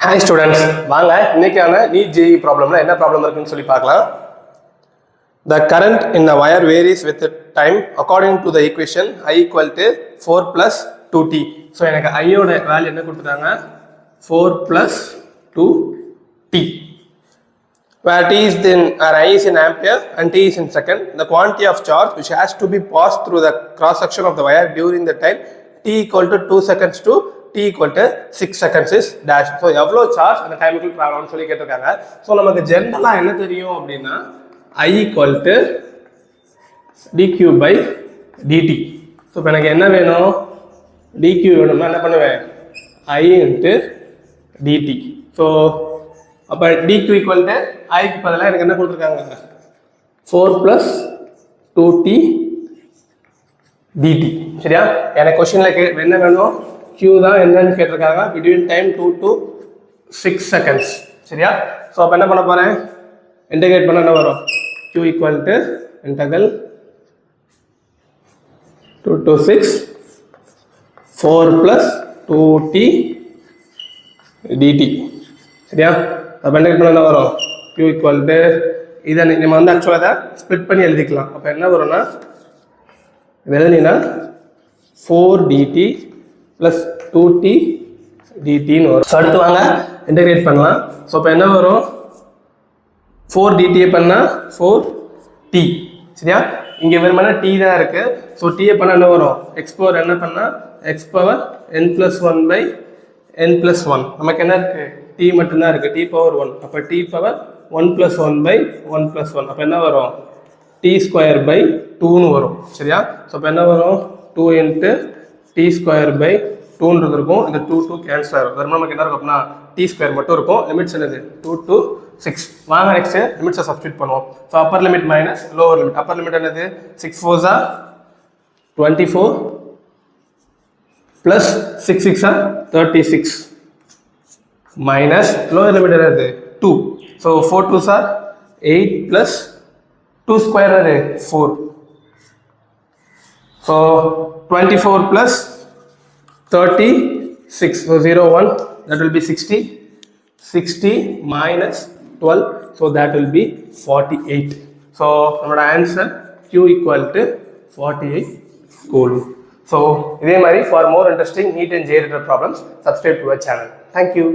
Hi students, வாங்க இன்னைக்கான NEET JEE problemல என்ன problem இருக்குன்னு சொல்லி பார்க்கலாம். The current in a wire varies with time according to the equation I equal to 4 plus 2t. So எனக்கு I ஓட வேல்யூ என்ன கொடுத்துட்டாங்க 4 plus 2t. Where t is in I is in ampere and t is in second. The quantity of charge which has to be passed through the cross section of the wire during the time t equal to 2 seconds to t equal to 6 seconds is dash. So எவ்வளோ charge அந்த டைமுக்கு travel சொல்லி கேட்டிருக்காங்க. So நமக்கு ஜென்ரலாக என்ன தெரியும் அப்படின்னா I equal to dq by dt. So இப்போ எனக்கு என்ன வேணும் dq வேணும்னா என்ன பண்ணுவேன் I into dt. ஸோ அப்போ dq equal to ஐக்கு பதிலாக எனக்கு என்ன கொடுத்துருக்காங்க 4 plus 2t dt. சரியா? எனக்கு கொஸ்டினில் என்ன வேணும் Q தான் என்னன்னு கேட்டிருக்காங்க between time 2 to 6 seconds. சரியா? ஸோ அப்போ என்ன பண்ண போகிறேன் இன்டகிரேட் பண்ண என்ன வரும் Q equal to integral 2 to 6 4 plus 2t dt. சரியா? அப்போ இன்டகிரேட் பண்ண என்ன வரும் Q equal to இதை நம்ம வந்து ஆக்சுவலாக அதை ஸ்ப்ளிட் பண்ணி எழுதிக்கலாம். அப்போ என்ன வரும்னா எழுதினா 4 dt plus 2t dt ன்னு வரும். ஸோ அடுத்து வாங்க இன்டகிரேட் பண்ணலாம். ஸோ இப்போ என்ன வரும் 4 dt பண்ணால் 4t. சரியா? இங்கே வெறுமனா t தான் இருக்குது. ஸோ t பண்ணால் என்ன வரும் எக்ஸ் பவர் என்ன பண்ணால் X power n plus 1 by n plus 1. நமக்கு என்ன இருக்குது t மட்டும்தான் இருக்குது t பவர் 1. அப்போ t power 1 plus 1 by 1 plus 1. அப்போ என்ன வரும் t ஸ்கொயர் பை 2ன்னு வரும். சரியா? ஸோ இப்போ என்ன வரும் 2 into t ஸ்கொயர் பை 2ன்றது இருக்கும். இந்த 2 கேன்சல் ஆகும். வெறும் நமக்கு என்ன இருக்கும் அப்படின்னா t ஸ்கொயர் மட்டும் இருக்கும். லிமிட்ஸ் என்னது 2 to 6. வாங்க நெக்ஸ்ட் லிமிட்ஸை சப்ஸ்டியூட் பண்ணுவோம். So upper limit minus lower limit. Upper limit என்னது 6 4s are 24 plus 6 6 are 36 minus lower limit என்னது 2. So 4 2s are 8 plus 2 square என்னது 4. So 24 plus 36. So 0 1 that will be 60. 60 minus 12. So that will be 48. So our answer Q equal to 48 coulomb. So இதே மாதிரி for more interesting NEET and JEE related problems subscribe to our channel. Thank you.